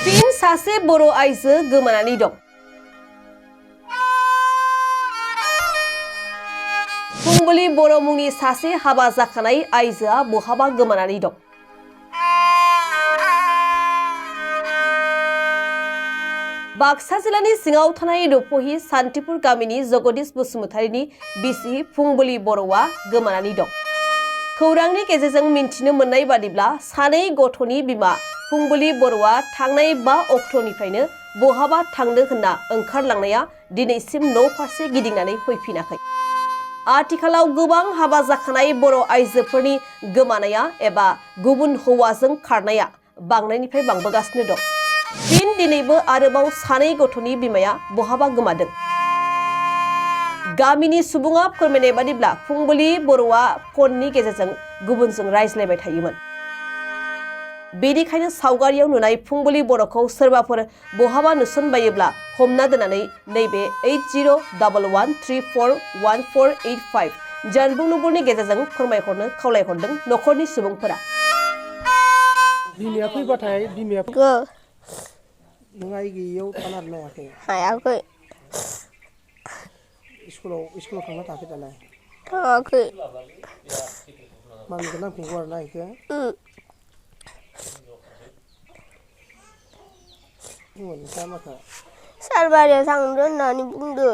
फिन सासे बर' आइजो गोमानानै दं। फुंबिलि बर' मुंनि सासे हाबा जाखानाय आइजोआ बहाबा गोमानानै दं। बाक्सा जिल्लानि सिङाव थानाय रुपहि सान्तिपुर गामिनि जगदीश बसुमतारीनि बिसि फुंबिलि बर'आ गोमानानै दं। खौरांनि गेजेरजों मिन्थिनो मोननाय बादिब्ला सानै गथ'नि बिमा फुंबिलि बर'आ थांनाय 5 अक्ट'निफ्रायनो बहाबा थांनो होनना ओंखारलांनाया दिनैसिम न' फारसे गिदिंनानै फैफिनाखै। आथिखालाव गोबां हाबा जाखानाय बर' आइजोफोरनि गोमानाया एबा गुबुन हौवाजों खारनाया बांनायनिफ्राय बांबोगासिनो दं। फिन दिनैबो आरोबाव सानै गथ'नि बिमाया बहाबा गोमादों। गामिनि सुबुङा फोरमायनाय बादिब्ला फुंबिलि बर'आ फननि गेजेरजों गुबुनजों रायज्लायबाय थायोमोन। बेनिखायनो सावगारियाव नुनाय फुंबिलि बर'खौ सोरबाफोर बहाबा नुसनबायोब्ला हमना दोननानै नैबे 8011341485 जानबुं नम्बरनि गेजेरजों फोरमायहरनो खावलायहरदों नखरनि सुबुंफोरा। बिमाया फैबाथाय बिमाया नों आइ गैयियाव थानो हायाखै? हायाखै। स्कुलाव थांना थाखै दालाय? थाङाखै। मामिखौ नांफिनगौ आरोना इखो? बुंगोन नोंस्रा माखा? सालबारियाव थांदो होननानै बुंदो।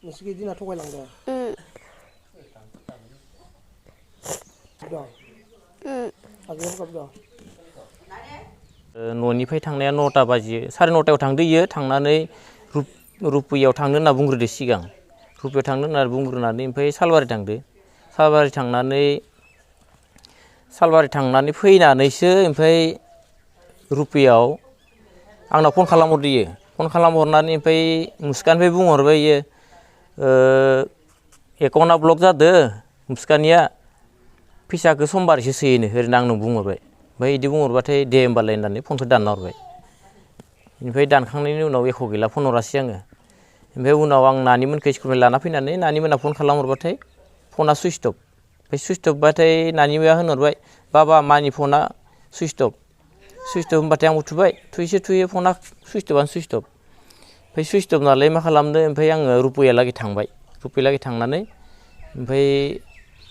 नोंसोरखौ दिना थगायलांदो? आगैयाबो गाबदों? न'निफ्राय थांनाया 9टा बाजियो 9:30 थांदो इयो। थांनानै रुपहियाव थांनो होनना बुंग्रोदो सिगां। रुपहियाव थांनो होनना बुंग्रोनानै ओमफ्राय सालबारि थांदो। सालबारि थांनानै फैनानैसो ओमफ्राय रुपहियाव आंनाव फन खालामहरदो इयो। फन खालामहरनानै ओमफ्राय मुसुखानिफ्राय बुंहरबाय इयो एकाउन्टआ ब्लक जादो मुसुखानिया फैसाखौ समबारैसो सोयोनो ओरैनो आंनाव बुंहरबाय। ओमफ्राय बिदि बुंहरबाथाय दे होमबालाय होननानै फनखौ दानना हरबाय। बेनिफ्राय दानखांनायनि उनाव एख' गैला फन हरासै आङो। ओमफ्राय उनाव आं नानिमोनखौ स्कुलनिफ्राय लाना फैनानै नानिमोना फन खालामहरबाथाय फना सुइस अफ। ओमफ्राय सुइस अफबाथाय नानिया होनहरबाय बाबा मानि फना सुइस अफ होनबाथाय आं उथुबाय थुयो फना सुइस अफआनो सुइस अफ। ओमफ्राय सुइस अफ नालाय मा खालामदो ओमफ्राय आङो रुपहियालागै थांबाय। रुपहियालागै थांनानै ओमफ्राय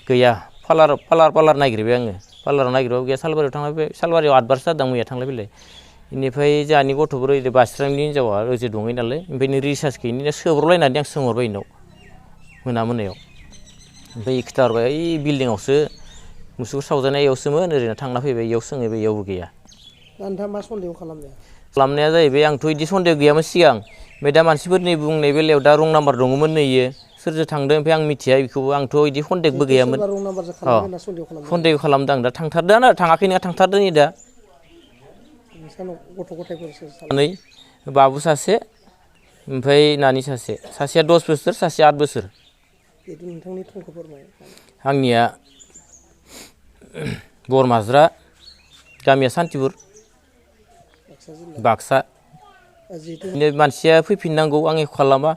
गैया पार्लार नागिरबाय आङो। पार्लाराव नागिरबाबो गैया। सालबारियाव थांबाय। सालबारियाव 8 बारसो जादों मैया थांलाय फैलाय। बेनिफ्राय जोंहानि गथ'फोर ओरै बास्रांनि हिनजावा ओजों दङै नालाय ओमफ्राय रिसार्ज गैयिनि सोब्रलायनानै आं सोंहरबाय इनाव मोनायाव। ओमफ्राय खिथाहरबाय ओइ बिल्डिंआवसो मुसुगुर सावजानाय इयावसोमोन ओरैनो थांना फैबाय इयाव सोङैबाय इयावबो गैया। नोंथाङा मा सन्देह खालामदों? खालामनाया जाहैबाय आंथ' बिदि सन्देह गैयामोन सिगां। ओमफ्राय दा मानसिफोरनि बुंनाय बेलायाव दा रं नाम्बार दङमोन नै इयो सोरजों थांदों ओमफ्राय आं मिथिया बेखौबो। आंथ' बिदि सन्देहबो गैयामोन। सन्देह खालामदों आं दा थांथारदों थाङाखै नङा थांथारदों नै दा। गथ' गथायफोर नै बाबु सासे ओमफ्राय नानि सासेया 10 बोसोर सासेया 8 बोसोर। नोंथांनि थंखौ फोरमाय। आंनिया बरमाज्रा गामिया सान्तिपुर बाक्सा। मानसिया फैफिननांगौ आं एख' खालामा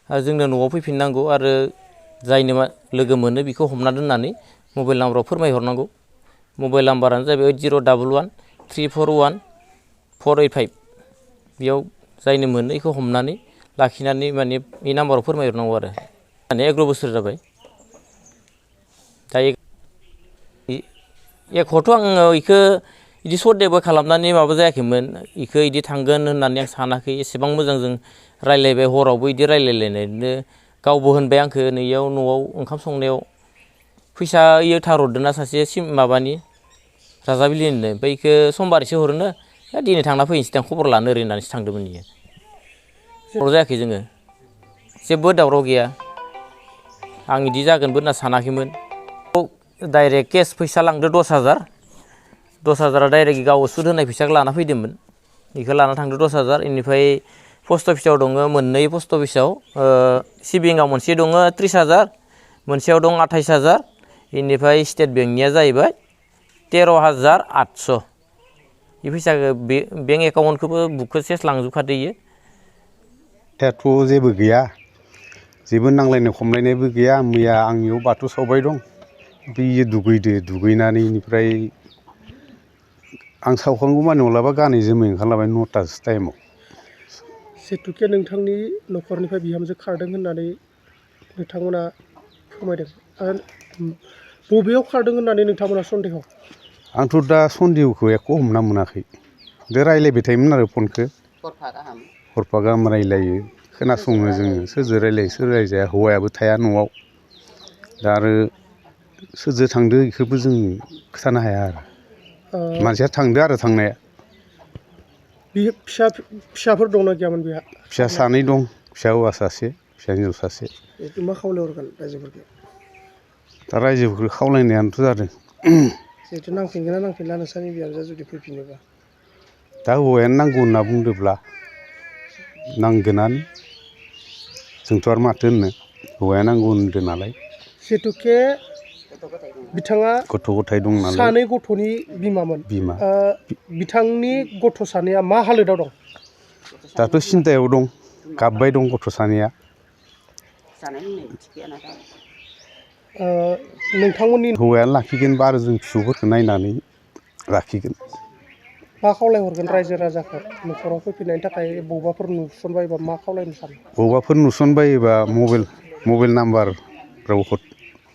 जोंनो न'आव फैफिननांगौ आरो जायनो लोगो मोनो बेखौ हमना दोननानै मबाइल नाम्बाराव फोरमायहरनांगौ। मबाइल नाम्बारानो जाहैबाय 8011341485। बेयाव जायनो मोनो बेखौ हमनानै लाखिनानै माने बे नाम्बाराव फोरमायहरनांगौ आरो। 11 बोसोर जाबाय। दा एख'थ' आङो बेखौ बिदि सन्देहबो खालामनानै माबा जायाखैमोन। बेखौ बिदि थांगोन होननानै आं सानाखै। एसेबां मोजां जों रायज्लायबाय हरावबो बिदि रायज्लायलायनायनो गावबो होनबाय आंखौ नैयाव न'आव ओंखाम संनायाव फैसा इयो थारहरदोंना सासे माबानि राजाबिलिनिनो ओमफ्राय बेखौ समबारैसो हरोनो दिनै थांना फैनोसै दां खबर लानो ओरै होननानैसो थांदोंमोन इयो। दावराव जायाखै जोङो जेबो दावराव गैया। आं बिदि जागोनबो होनना सानाखैमोन। डाइरेक्ट केस फैसा लांदो 10,000 डाइरेक्ट गाव सुद होनाय फैसाखौ लाना फैदोंमोन। बेखौ लाना थांदो 10,000। बेनिफ्राय पस्ट अफिसाव दङ मोननै पस्ट अफिसाव सिबिङाव मोनसे दङ 30,000 मोनसेयाव दं 28,000। बेनिफ्राय स्टेट बेंकनिया जाहैबाय 13,800। बे फैसाखौ बेंक एकाउन्टखौबो बुकखौ सेस लांजोबखादो इयो। दाथ' जेबो गैया जेबो नांलायनाय खमलायनायबो गैया। मैया आंनियाव बाथौ सावबाय दं। बियो दुगैनानै बेनिफ्राय आं सावखांगौ मानि माब्लाबा गानै जोमै ओंखारलाबाय 9टासो टाइमाव। जिहेथुके नोंथांनि न'खरनिफ्राय बिहामजो खारदों होननानै नोंथांमोना फोरमायदों आरो बबेयाव खारदों होननानै नोंथांमोना सन्देह? आंथ' दा सन्देहखौ एख' हमना मोनाखै। दे रायज्लायबाय थायोमोन आरो फनखौ हरफा गाहाम रायज्लायो खोनासङो जोङो सोरजों रायज्लायो सोर रायज्लाया हौवायाबो थाया न'आव दा आरो सोरजों थांदो बेखौबो जों खिथानो हाया आरो मानसिया थांदो आरो थांनाया। बे फिसाफोर दंना गैयामोन बेहा? फिसा सानै दं, फिसा हौवा सासे फिसा हिन्जाव सासे। मा खावलायहरगोन रायजोफोरखौ? दा रायजोफोरखौ खावलायनायानोथ' जादों जिहेथु नांफिनगोन ना नांफिनला नोंसोरनि बिहामजोआ जुदि फैफिनोबा? दा हौवायानो नांगौ होनना बुंदोंब्ला नांगोनानो। जोंथ' आरो माथो होननो हौवाया नांगौ होनदों नालाय। जिहेथुके बिथाङा गथ' गथाय दं नालाय। सानै गथ'नि बिमामोन। बिमा। बिथांनि गथ' सानैया मा हालोदाव दं? दाथ' सिन्थायाव दं, गाबबाय दं गथ' सानैया। नोंथांमोननि हौवायानो लाखिगोनबा आरो जों फिसौफोरखौ नायनानै लाखिगोन। मा खावलायहरगोन रायजो राजाखौ न'खराव फैफिननायनि थाखाय बबावबाफोर नुसनबायोबा मा खावलायनो सानो? बबावबाफोर नुसनबायोबा मबाइल नाम्बारफ्राव